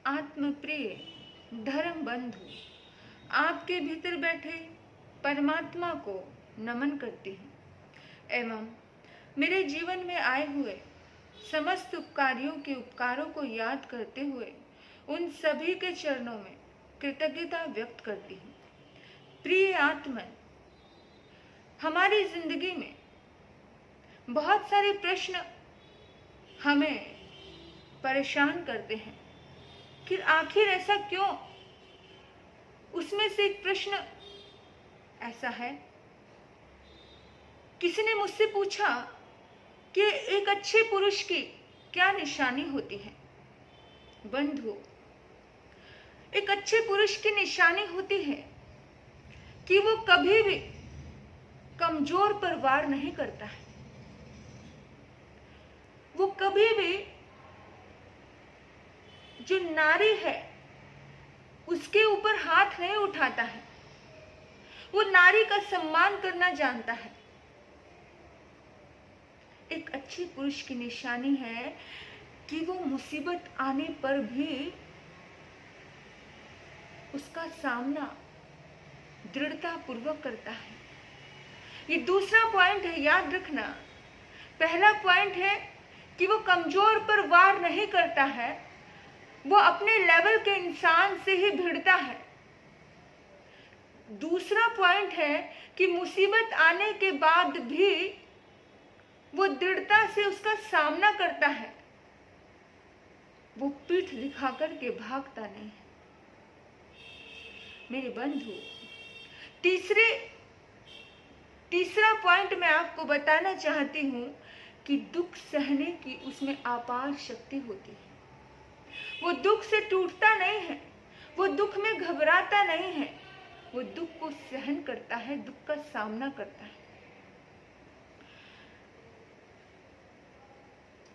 आत्मप्रिय धर्म बंधु, आपके भीतर बैठे परमात्मा को नमन करती हूँ एवं मेरे जीवन में आए हुए समस्त उपकारियों के उपकारों को याद करते हुए उन सभी के चरणों में कृतज्ञता व्यक्त करती हूँ। प्रिय आत्मन, हमारी जिंदगी में बहुत सारे प्रश्न हमें परेशान करते हैं कि आखिर ऐसा क्यों। उसमें से एक प्रश्न ऐसा है, किसी ने मुझसे पूछा कि एक अच्छे पुरुष की क्या निशानी होती है। बंधु, एक अच्छे पुरुष की निशानी होती है कि वो कभी भी कमजोर पर वार नहीं करता है। वो कभी भी जो नारी है उसके ऊपर हाथ नहीं उठाता है। वो नारी का सम्मान करना जानता है। एक अच्छे पुरुष की निशानी है कि वो मुसीबत आने पर भी उसका सामना दृढ़ता पूर्वक करता है। ये दूसरा पॉइंट है, याद रखना। पहला पॉइंट है कि वो कमजोर पर वार नहीं करता है, वो अपने लेवल के इंसान से ही भिड़ता है। दूसरा पॉइंट है कि मुसीबत आने के बाद भी वो दृढ़ता से उसका सामना करता है। वो पीठ दिखाकर के भागता नहीं है। मेरे बंधु, तीसरा पॉइंट मैं आपको बताना चाहती हूं कि दुख सहने की उसमें अपार शक्ति होती है। वो दुख से टूटता नहीं है, वो दुख में घबराता नहीं है, वो दुख को सहन करता है, दुख का सामना करता है।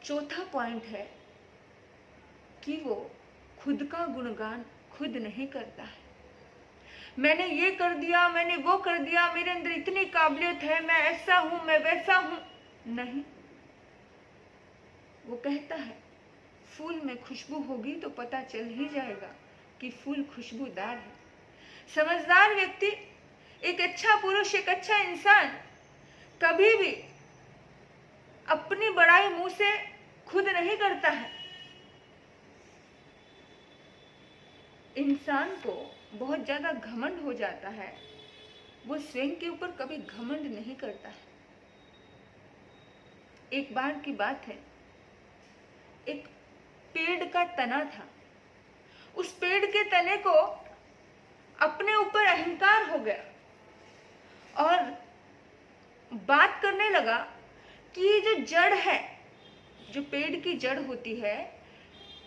चौथा पॉइंट है कि वो खुद का गुणगान खुद नहीं करता है। मैंने ये कर दिया, मैंने वो कर दिया, मेरे अंदर इतनी काबिलियत है, मैं ऐसा हूं, मैं वैसा हूं। नहीं, वो कहता है फूल में खुशबू होगी तो पता चल ही जाएगा कि फूल खुशबूदार है। समझदार व्यक्ति, एक अच्छा पुरुष, एक अच्छा इंसान कभी भी अपनी बड़ाई मुंह से खुद नहीं करता है। इंसान को बहुत ज्यादा घमंड हो जाता है, वो स्वयं के ऊपर कभी घमंड नहीं करता है। एक बार की बात है, एक पेड़ का तना था। उस पेड़ के तने को अपने ऊपर अहंकार हो गया और बात करने लगा कि ये जो जड़ है, जो पेड़ की जड़ होती है,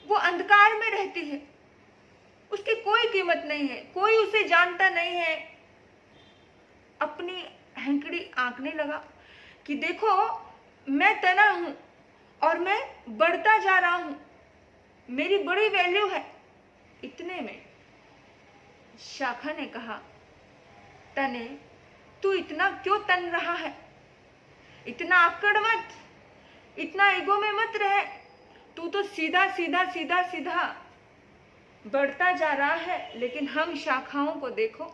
वो अंधकार में रहती है, उसकी कोई कीमत नहीं है, कोई उसे जानता नहीं है। अपनी हैंकड़ी आंकने लगा कि देखो, मैं तना हूं और मैं बढ़ता जा रहा हूं, मेरी बड़ी वैल्यू है। इतने में शाखा ने कहा, तने, तू इतना क्यों तन रहा है? इतना आकड़ मत, इतना ईगो में मत रह। तू तो सीधा सीधा सीधा सीधा बढ़ता जा रहा है। लेकिन हम शाखाओं को देखो,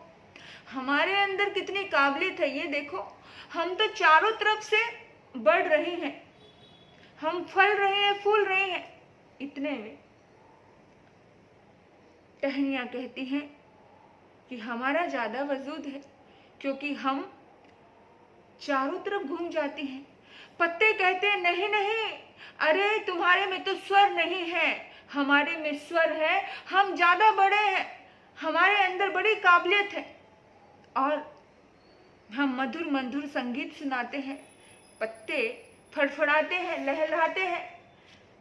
हमारे अंदर कितनी काबिलियत है, ये देखो। हम तो चारों तरफ से बढ़ रहे हैं, हम फल रहे हैं, फूल रहे हैं। इतने में टहनियां कहती हैं कि हमारा ज्यादा वजूद है, क्योंकि हम चारों तरफ घूम जाती हैं। पत्ते कहते हैं, नहीं नहीं, अरे तुम्हारे में तो स्वर नहीं है, हमारे में स्वर है, हम ज्यादा बड़े हैं, हमारे अंदर बड़ी काबिलियत है। और हम मधुर मधुर संगीत सुनाते हैं, पत्ते फड़फड़ाते हैं, लहलहाते हैं,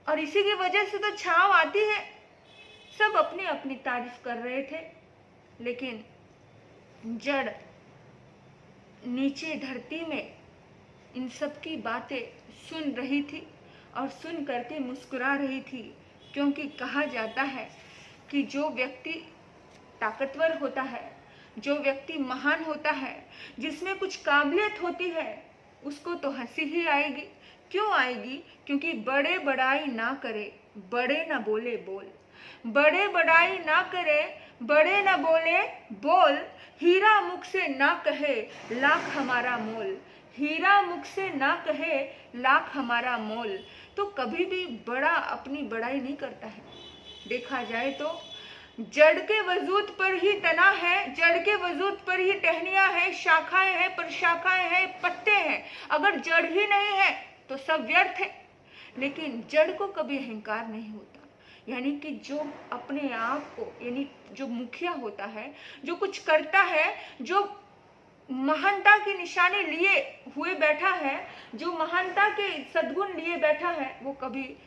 और इसी की वजह से तो छांव आती है। सब अपनी अपनी तारीफ कर रहे थे, लेकिन जड़ नीचे धरती में इन सब की बातें सुन रही थी और सुन करके मुस्कुरा रही थी। क्योंकि कहा जाता है कि जो व्यक्ति ताकतवर होता है, जो व्यक्ति महान होता है, जिसमें कुछ काबिलियत होती है, उसको तो हंसी ही आएगी। क्यों आएगी? क्योंकि बड़े बड़ाई ना करे, बड़े ना बोले बोल। बड़े बड़ाई ना करे, बड़े न बोले बोल, हीरा मुख से ना कहे लाख हमारा मोल, हीरा मुख से ना कहे लाख हमारा मोल। तो कभी भी बड़ा अपनी बड़ाई नहीं करता है। देखा जाए तो जड़ के वजूद पर ही तना है, जड़ के वजूद पर ही टहनियां हैं, शाखाएं हैं, प्रशाखाएं हैं, पत्ते हैं। अगर जड़ ही नहीं है तो सब व्यर्थ है। लेकिन जड़ को कभी अहंकार नहीं होता। यानी कि जो अपने आप को, यानी जो मुखिया होता है, जो कुछ करता है, जो महानता की निशानी लिए हुए बैठा है, जो महानता के सद्गुण लिए बैठा है, वो कभी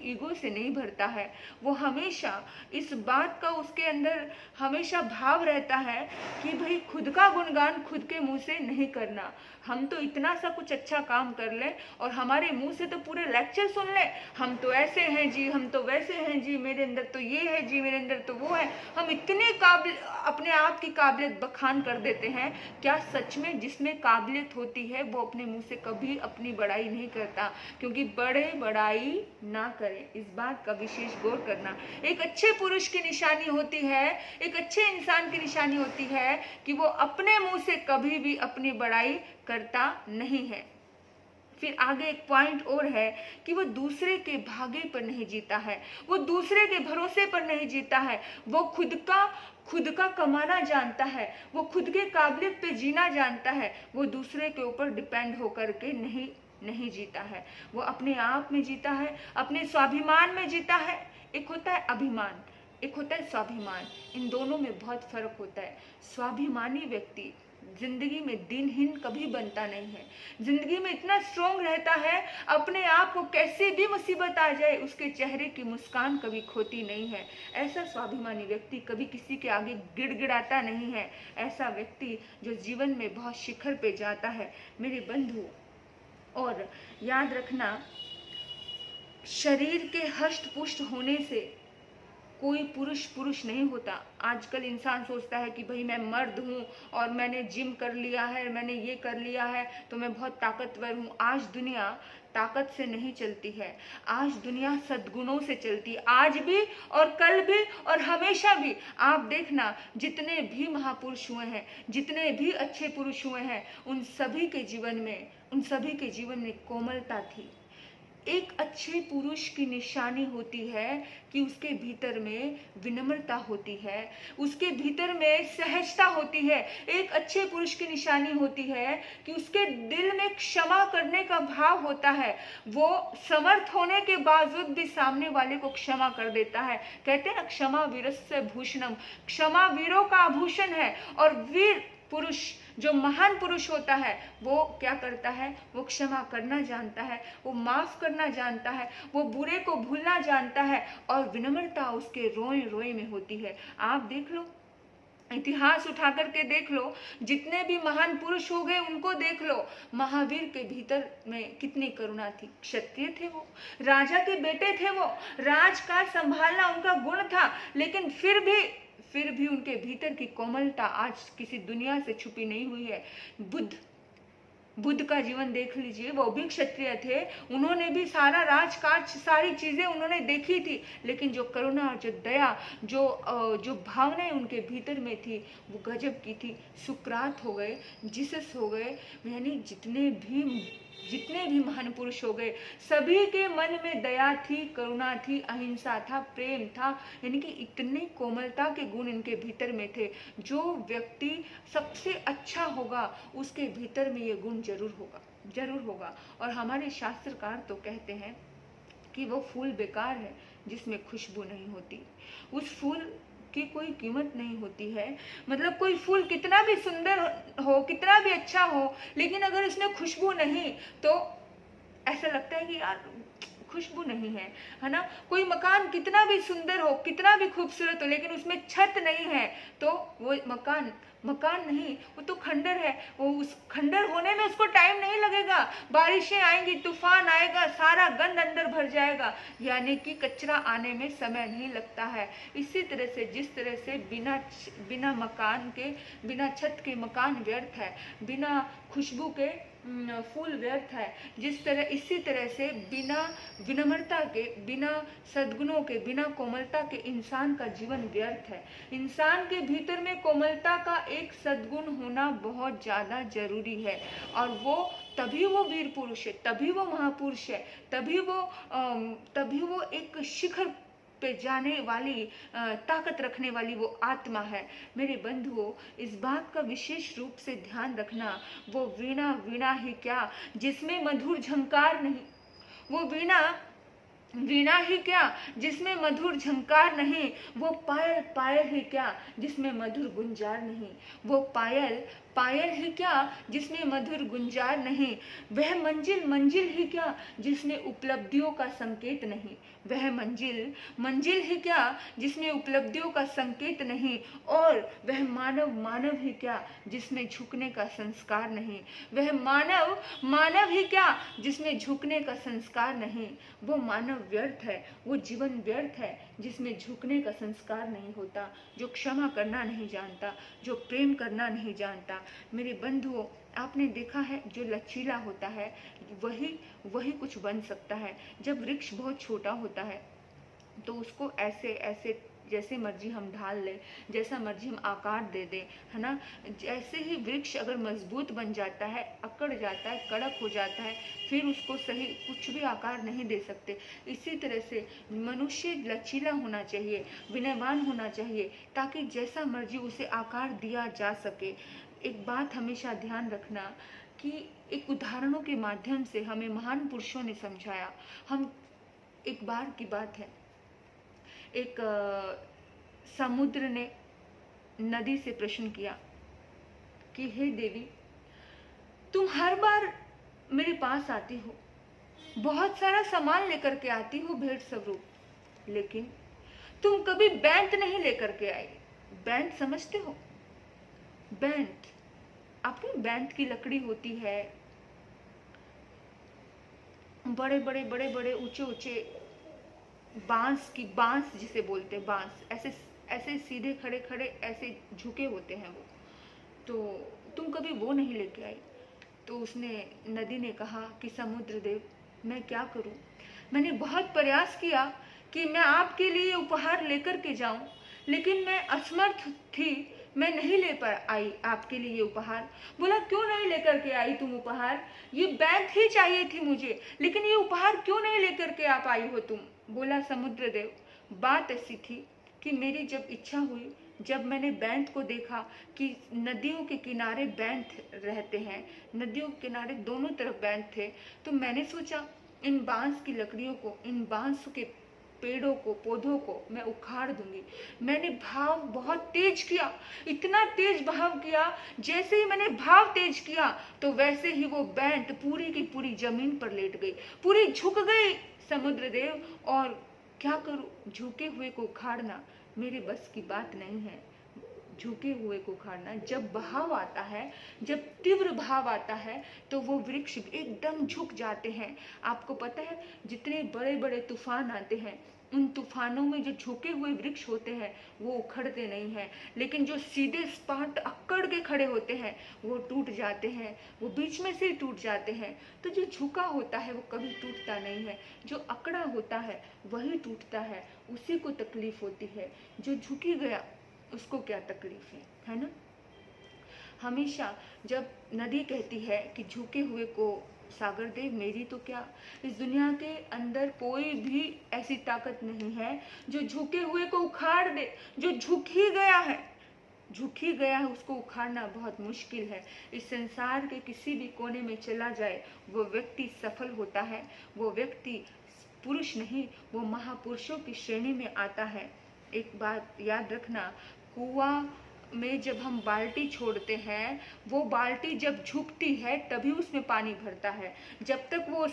ईगो से नहीं भरता है। वो हमेशा इस बात का उसके अंदर हमेशा भाव रहता है कि भाई खुद का गुणगान खुद के मुंह से नहीं करना। हम तो इतना सा कुछ अच्छा काम कर लें और हमारे मुंह से तो पूरे लेक्चर सुन लें, हम तो ऐसे हैं जी, हम तो वैसे हैं जी, मेरे अंदर तो ये है जी, मेरे अंदर तो वो है। हम इतने काबिल अपने आप की काबिलियत बखान कर देते हैं। क्या सच में जिसमें काबिलियत होती है वो अपने मुंह से कभी अपनी बड़ाई नहीं करता? क्योंकि बड़े बड़ाई ना करें, इस बात का विशेष गौर करना। एक अच्छे पुरुष की निशानी होती है, एक अच्छे इंसान की निशानी होती है कि वो अपने मुंह से कभी भी अपनी बड़ाई करता नहीं है। फिर आगे एक पॉइंट और है कि वो दूसरे के भागे पर नहीं जीता है, वो दूसरे के भरोसे पर नहीं जीता है। वो खुद का कमाना जानता है, वो खुद के काबिलियत पे जीना जानता है। वो दूसरे के ऊपर डिपेंड होकर के नहीं जीता है। वो अपने आप में जीता है, अपने स्वाभिमान में जीता है। एक होता है अभिमान, एक होता है स्वाभिमान। इन दोनों में बहुत फर्क होता है। स्वाभिमानी व्यक्ति जिंदगी में दिनहीन कभी बनता नहीं है, जिंदगी में इतना स्ट्रोंग रहता है, अपने आप को कैसे भी मुसीबत आ जाए उसके चेहरे की मुस्कान कभी खोती नहीं है। ऐसा स्वाभिमानी व्यक्ति कभी किसी के आगे गिड़गिड़ाता नहीं है। ऐसा व्यक्ति जो जीवन में बहुत शिखर पे जाता है। मेरे बंधु, और याद रखना, शरीर के हष्ट पुष्ट होने से कोई पुरुष नहीं होता। आजकल इंसान सोचता है कि भाई मैं मर्द हूँ और मैंने जिम कर लिया है, मैंने ये कर लिया है तो मैं बहुत ताकतवर हूँ। आज दुनिया ताकत से नहीं चलती है, आज दुनिया सद्गुणों से चलती है। आज भी और कल भी और हमेशा भी। आप देखना, जितने भी महापुरुष हुए हैं, जितने भी अच्छे पुरुष हुए हैं, उन सभी के जीवन में कोमलता थी। एक अच्छे पुरुष की निशानी होती है कि उसके भीतर में विनम्रता होती है, उसके भीतर में सहजता होती है। एक अच्छे पुरुष की निशानी होती है कि उसके दिल में क्षमा करने का भाव होता है। वो समर्थ होने के बावजूद भी सामने वाले को क्षमा कर देता है। कहते हैं ना, क्षमा वीरस्य भूषणम, क्षमा वीरों का आभूषण है। और वीर पुरुष, जो महान पुरुष होता है, वो क्या करता है? वो क्षमा करना जानता है, वो माफ करना जानता है, वो बुरे को भूलना जानता है, और विनम्रता उसके रोए रोए में होती है। आप देख लो, इतिहास उठा करके देख लो, जितने भी महान पुरुष हो गए उनको देख लो। महावीर के भीतर में कितनी करुणा थी। क्षत्रिय थे वो, राजा के बेटे थे वो, राज का संभालना उनका गुण था, लेकिन फिर भी उनके भीतर की कोमलता आज किसी दुनिया से छुपी नहीं हुई है। बुद्ध का जीवन देख लीजिए, वो भी क्षत्रिय थे, उन्होंने भी सारा राजकाज, सारी चीजें उन्होंने देखी थी, लेकिन जो करुणा, जो दया, जो भावनाएं उनके भीतर में थी, वो गजब की थी। सुकरात हो गए, जीसस हो गए, यानी जितने भी महान पुरुष हो गए, सभी के मन में दया थी, करुणा थी, अहिंसा था, प्रेम था। यानी कि इतने कोमलता के गुण इनके भीतर में थे। जो व्यक्ति सबसे अच्छा होगा उसके भीतर में ये गुण जरूर होगा। और हमारे शास्त्रकार तो कहते हैं कि वो फूल बेकार है जिसमें खुशबू नहीं होती। उस फूल की कोई कीमत नहीं होती है। मतलब कोई फूल कितना भी सुंदर हो, कितना भी अच्छा हो, लेकिन अगर उसमें खुशबू नहीं तो ऐसा लगता है कि यार खुशबू नहीं है ना। कोई मकान कितना भी सुंदर हो, कितना भी खूबसूरत हो, लेकिन उसमें छत नहीं है तो वो मकान नहीं, वो तो खंडर है। वो उस खंडर होने में उसको टाइम नहीं लगेगा, बारिशें आएंगी, तूफान आएगा, सारा गंद अंदर भर जाएगा, यानी कि कचरा आने में समय नहीं लगता है। इसी तरह से, जिस तरह से बिना छत के मकान व्यर्थ है, बिना खुशबू के फूल व्यर्थ है। जिस तरह इसी तरह से बिना विनम्रता के, बिना सद्गुणों के, बिना कोमलता के इंसान का जीवन व्यर्थ है। इंसान के भीतर में कोमलता का एक सद्गुण होना बहुत ज़्यादा जरूरी है, और वो तभी वो वीर पुरुष है, तभी वो महापुरुष है, तभी वो एक शिखर पे जाने वाली ताकत रखने वाली वो आत्मा है। मेरे बंधुओं, इस बात का विशेष रूप से ध्यान रखना, वो वीणा वीणा ही क्या जिसमें मधुर झंकार नहीं, वो वीणा वीणा ही क्या जिसमें मधुर झंकार नहीं, वो पायल पायल ही क्या जिसमें मधुर गुंजार नहीं, वो पायल पायल ही क्या जिसमें मधुर गुंजार नहीं, वह मंजिल मंजिल ही क्या जिसमें उपलब्धियों का संकेत नहीं, वह मंजिल मंजिल ही क्या जिसमें उपलब्धियों का संकेत नहीं, और वह मानव मानव ही क्या जिसमें झुकने का संस्कार नहीं, वह मानव मानव ही क्या जिसमें झुकने का संस्कार नहीं, वो मानव व्यर्थ है, वो जीवन व्यर्थ है जिसमें झुकने का संस्कार नहीं होता, जो क्षमा करना नहीं जानता, जो प्रेम करना नहीं जानता। मेरे बंधुओं, आपने देखा है जो लचीला होता है वही वही कुछ बन सकता है। जब वृक्ष बहुत छोटा होता है तो उसको ऐसे ऐसे जैसे मर्जी हम ढाल ले, जैसा मर्जी हम आकार दे दें, है ना। जैसे ही वृक्ष अगर मजबूत बन जाता है, अकड़ जाता है, कड़क हो जाता है, फिर उसको सही कुछ भी आकार नहीं दे सकते। इसी तरह से मनुष्य लचीला होना चाहिए, विनयवान होना चाहिए, ताकि जैसा मर्जी उसे आकार दिया जा सके। एक बात हमेशा ध्यान रखना कि एक उदाहरणों के माध्यम से हमें महान पुरुषों ने समझाया। हम एक बार की बात है, एक समुद्र ने नदी से प्रश्न किया कि हे देवी, तुम हर बार मेरे पास आती हो, बहुत सारा सामान लेकर के आती हो भेंट स्वरूप, लेकिन तुम कभी बैंत नहीं लेकर के आई। बैंत समझते हो? बैंत, अपनी बैंत की लकड़ी होती है, बड़े बड़े बड़े बड़े ऊंचे ऊंचे बांस जिसे बोलते हैं, बांस ऐसे ऐसे सीधे खड़े खड़े ऐसे झुके होते हैं वो, तो तुम कभी वो नहीं लेके आई। तो उसने, नदी ने कहा कि समुद्र देव, मैं क्या करूं, मैंने बहुत प्रयास किया कि मैं आपके लिए उपहार लेकर के जाऊं, लेकिन मैं असमर्थ थी, मैं नहीं ले पा आई आपके लिए उपहार। बोला, क्यों नहीं लेकर के आई तुम उपहार? ये बैंत ही चाहिए थी मुझे, लेकिन ये उपहार क्यों नहीं लेकर के आप आई हो तुम? बोला, समुद्र देव, बात ऐसी थी कि मेरी जब इच्छा हुई, जब मैंने बैंत को देखा कि नदियों के किनारे बैंत रहते हैं, नदियों के किनारे दोनों तरफ बैंत थे, तो मैंने सोचा इन बांस की लकड़ियों को, इन बांस के पेड़ों को, पौधों को मैं उखाड़ दूंगी। मैंने भाव बहुत तेज किया, इतना तेज भाव किया, जैसे ही मैंने भाव तेज किया तो वैसे ही वो बैंत पूरी की पूरी जमीन पर लेट गई, पूरी झुक गई समुद्र देव। और क्या करूं, झुके हुए को उखाड़ना मेरे बस की बात नहीं है। झुके हुए को उखाड़ना, जब बहाव आता है, जब तीव्र भाव आता है, तो वो वृक्ष एकदम झुक जाते हैं। आपको पता है, जितने बड़े बड़े तूफान आते हैं, उन तूफानों में जो झुके हुए वृक्ष होते हैं वो उखड़ते नहीं हैं, लेकिन जो सीधे स्पाट अकड़ के खड़े होते हैं वो टूट जाते हैं, वो बीच में से ही टूट जाते हैं। तो जो झुका होता है वो कभी टूटता नहीं है, जो अकड़ा होता है वही टूटता है, उसी को तकलीफ होती है। जो झुकी गया उसको क्या तकलीफ है ना। हमेशा जब नदी कहती है कि झुके हुए को सागर देव, मेरी तो क्या, इस दुनिया के अंदर कोई भी ऐसी ताकत नहीं है जो झुके हुए को उखाड़ दे। जो झुक ही गया है उसको उखाड़ना बहुत मुश्किल है। इस संसार के किसी भी कोने में चला जाए वो व्यक्ति सफल होता है, वो व्यक्ति पुरुष नहीं, वो महापुरुषों की श्रेणी में आता है। एक बात याद रखना, कुआं में जब हम बाल्टी छोड़ते हैं, वो बाल्टी जब झुकती है तभी उसमें पानी भरता है। जब तक वो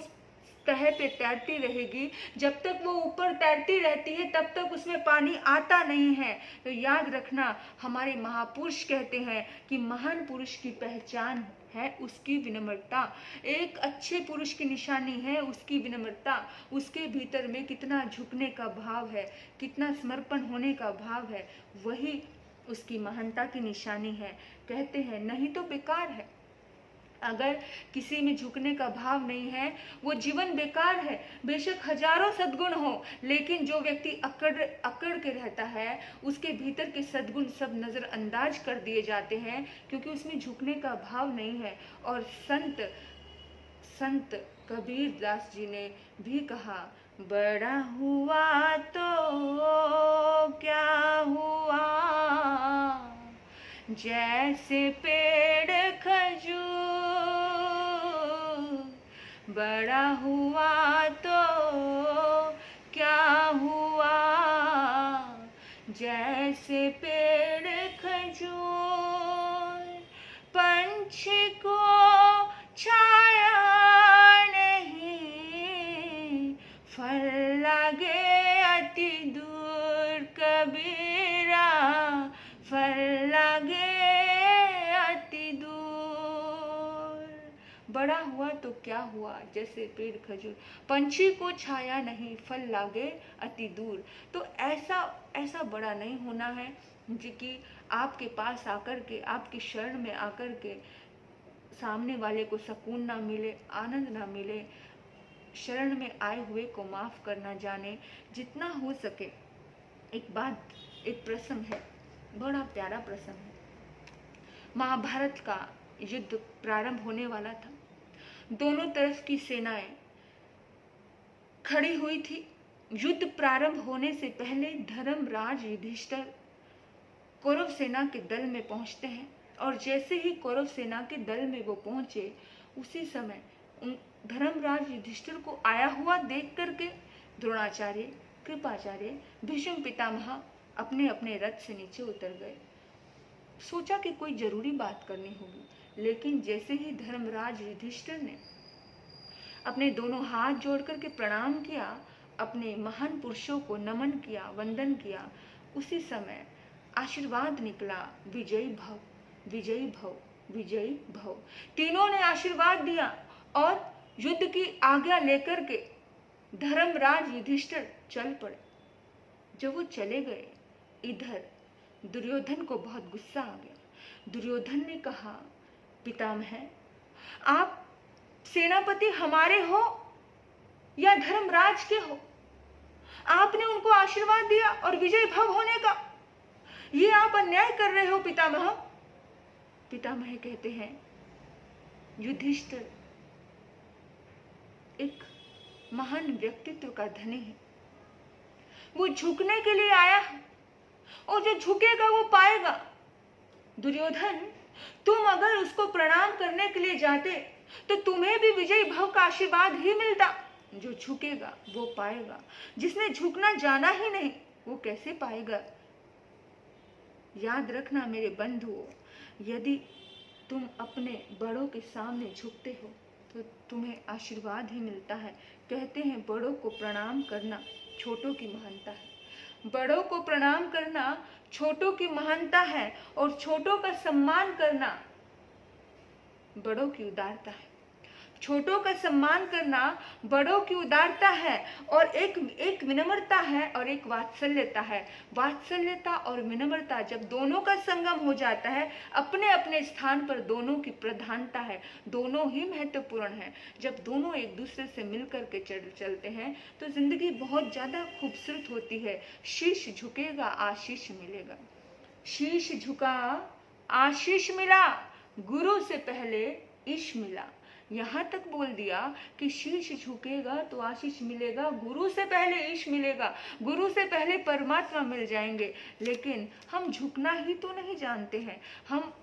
तह पे तैरती रहेगी, जब तक वो ऊपर तैरती रहती है, तब तक उसमें पानी आता नहीं है। तो याद रखना, हमारे महापुरुष कहते हैं कि महान पुरुष की पहचान है उसकी विनम्रता। एक अच्छे पुरुष की निशानी है उसकी विनम्रता। उसके भीतर में कितना झुकने का भाव है, कितना समर्पण होने का भाव है, वही उसकी महानता की निशानी है। कहते हैं नहीं तो बेकार है, अगर किसी में झुकने का भाव नहीं है वो जीवन बेकार है। बेशक हजारों सद्गुण हो, लेकिन जो व्यक्ति अकड़ के रहता है उसके भीतर के सद्गुण सब नजरअंदाज कर दिए जाते हैं, क्योंकि उसमें झुकने का भाव नहीं है। और संत कबीर दास जी ने भी कहा, बड़ा हुआ तो क्या हुआ, जैसे पेड़ खजूर, बड़ा हुआ तो क्या हुआ, जैसे पेड़ खजूर, पंछी को छाया नहीं, फल लगे अति दूर, कबीरा फल लगे अति दूर। बड़ा हुआ तो क्या हुआ, जैसे पेड़ खजूर, पंछी को छाया नहीं, फल लागे अति दूर। तो ऐसा बड़ा नहीं होना है जी कि आपके पास आकर के, आपकी शरण में आकर के सामने वाले को सुकून ना मिले, आनंद ना मिले, शरण में आए हुए को माफ करना जाने। जितना हो सके, एक प्रसंग है, बड़ा प्यारा प्रसंग है। महाभारत का युद्ध प्रारंभ होने वाला था। दोनों तरफ की सेनाएं खड़ी हुई थी। युद्ध प्रारंभ होने से पहले धर्मराज युधिष्ठिर कौरव सेना के दल में पहुंचते हैं, और जैसे ही कौरव सेना के दल में वो पहुंचे, उसी समय धर्मराज युधिष्ठिर को आया हुआ देख करके द्रोणाचार्य, कृपाचार्य, भीष्म पितामह अपने अपने रथ से नीचे उतर गए। सोचा कि कोई जरूरी बात करनी होगी, लेकिन जैसे ही धर्मराज युधिष्ठिर ने अपने दोनों हाथ जोड़ करके प्रणाम किया, अपने महान पुरुषों को नमन किया, वंदन किया, उसी समय आशीर्वाद निकला, विजयी भव, विजयी भव, विजयी भव। तीनों ने आशीर्वाद दिया और युद्ध की आज्ञा लेकर के धर्मराज युधिष्ठिर चल पड़े। जब वो चले गए, इधर दुर्योधन को बहुत गुस्सा आ गया। दुर्योधन ने कहा, पितामह, आप सेनापति हमारे हो या धर्मराज के हो? आपने उनको आशीर्वाद दिया और विजय भव होने का, ये आप अन्याय कर रहे हो पितामह। पितामह कहते हैं, युधिष्ठिर एक महान व्यक्तित्व का धनी है, वो झुकने के लिए आया है और जो झुकेगा वो पाएगा। दुर्योधन, तुम अगर उसको प्रणाम करने के लिए जाते तो तुम्हें भी विजयी भव का आशीर्वाद ही मिलता। जो झुकेगा वो पाएगा, जिसने झुकना जाना ही नहीं वो कैसे पाएगा? याद रखना मेरे बंधुओं, यदि तुम अपने बड़ों के सामने झुकते हो तो तुम्हें आशीर्वाद ही मिलता है। कहते हैं, बड़ों को प्रणाम करना छोटों की महानता है। बड़ों को प्रणाम करना छोटों की महानता है, और छोटों का सम्मान करना बड़ों की उदारता है। छोटों का सम्मान करना बड़ों की उदारता है, और एक विनम्रता है और एक वात्सल्यता है। वात्सल्यता और विनम्रता जब दोनों का संगम हो जाता है, अपने अपने स्थान पर दोनों की प्रधानता है, दोनों ही महत्वपूर्ण है। जब दोनों एक दूसरे से मिलकर के चलते हैं तो जिंदगी बहुत ज्यादा खूबसूरत होती है। शीश झुकेगा, आशीष मिलेगा। शीश झुका, आशीष मिला, गुरु से पहले ईश मिला। यहाँ तक बोल दिया कि शीश झुकेगा तो आशीष मिलेगा, गुरु से पहले ईश मिलेगा, गुरु से पहले परमात्मा मिल जाएंगे। लेकिन हम झुकना ही तो नहीं जानते हैं।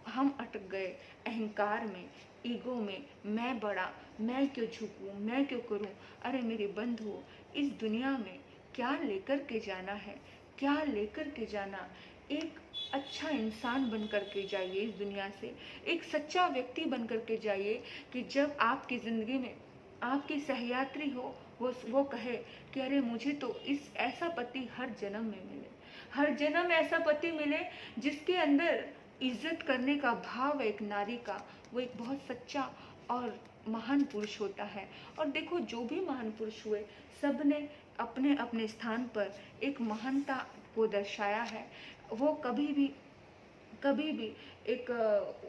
हम अटक गए अहंकार में, ईगो में। मैं बड़ा, मैं क्यों झुकूं, मैं क्यों करूं? अरे मेरे बंधुओं, इस दुनिया में क्या लेकर के जाना है, क्या लेकर के जाना? एक अच्छा इंसान बन करके जाइए इस दुनिया से, एक सच्चा व्यक्ति बन करके जाइए कि जब आपकी जिंदगी में आपकी सहयात्री हो, वो कहे कि अरे मुझे तो ऐसा पति हर जन्म में मिले, हर जन्म ऐसा पति मिले जिसके अंदर इज्जत करने का भाव है एक नारी का। वो एक बहुत सच्चा और महान पुरुष होता है। और देखो, जो भी महान पुरुष हुए, सब ने अपने अपने स्थान पर एक महानता को दर्शाया है। वो कभी भी कभी भी एक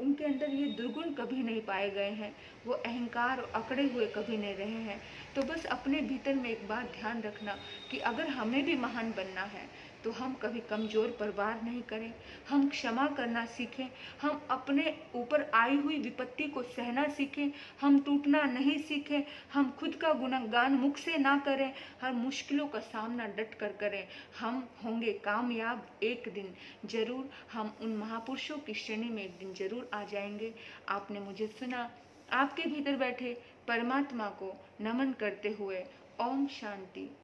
उनके अंदर ये दुर्गुण कभी नहीं पाए गए हैं, वो अहंकार अकड़े हुए कभी नहीं रहे हैं। तो बस अपने भीतर में एक बात ध्यान रखना कि अगर हमें भी महान बनना है तो हम कभी कमज़ोर पर वार नहीं करें, हम क्षमा करना सीखें, हम अपने ऊपर आई हुई विपत्ति को सहना सीखें, हम टूटना नहीं सीखें, हम खुद का गुणगान मुख से ना करें, हर मुश्किलों का सामना डट कर करें। हम होंगे कामयाब एक दिन जरूर, हम उन महापुरुषों की श्रेणी में एक दिन जरूर आ जाएंगे। आपने मुझे सुना, आपके भीतर बैठे परमात्मा को नमन करते हुए ओम शांति।